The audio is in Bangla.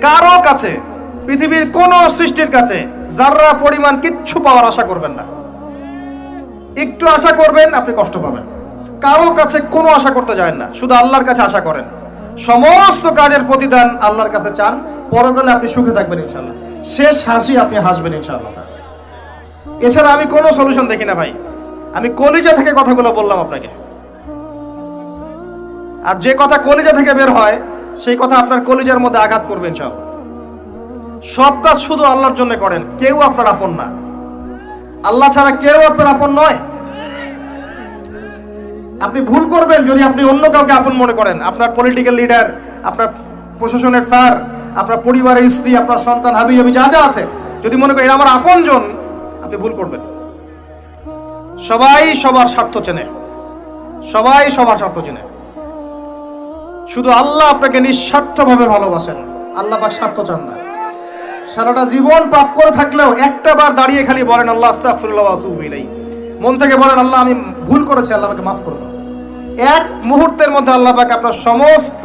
কারো কাছে, পৃথিবীর কোন সৃষ্টির কাছে যাররা পরিমাণ কিচ্ছু পাওয়ার আশা করবেন না। একটু আশা করবেন, আপনি কষ্ট পাবেন। কারো কাছে কোনো আশা করতে যায় না, শুধু আল্লাহর কাছে আশা করেন। সমস্ত কাজের প্রতিদান আল্লাহর কাছে চান, পরকালে আপনি সুখে থাকবেন ইনশাআল্লাহ। শেষ হাসি আপনি হাসবেন ইনশাআল্লাহ। এছাড়া আমি কোনো সলিউশন দেখি না ভাই। আমি কলিজা থেকে কথাগুলো বললাম আপনাকে, আর যে কথা কলিজা থেকে বের হয় সেই কথা আপনার কলিজার মধ্যে আঘাত করবে ইনশাআল্লাহ। সব কাজ শুধু আল্লাহর জন্য করেন, কেউ আপনার আপন না। আল্লাহ ছাড়া কেউ আপনার আপন নয়। আপনি ভুল করবেন যদি আপনি অন্য কাউকে আপন মনে করেন। আপনার পলিটিক্যাল লিডার, আপনার প্রশাসনের স্যার, আপনার পরিবারের স্ত্রী, আপনার সন্তান, হাবি হাবি যা যা আছে, যদি মনে করেন আমার আপনজন, আপনি ভুল করবেন। সবাই সবার স্বার্থ চেনে, সবাই সবার স্বার্থ চেনে। শুধু আল্লাহ আপনাকে নিঃস্বার্থভাবে ভালোবাসেন, আল্লাহ পাক স্বার্থ চান না। সারাটা জীবন পাপ করে থাকলেও একটা বার দাঁড়িয়ে খালি বলেন আল্লাহ আস্তাগফিরুল্লাহ ওয়া আতুবু ইলাইহি। মন থেকে বলেন আল্লাহ আমি ভুল করেছি, আল্লাহ আমাকে মাফ করে দাও। এক মুহূর্তের মধ্যে আল্লাহ পাক আপনার সমস্ত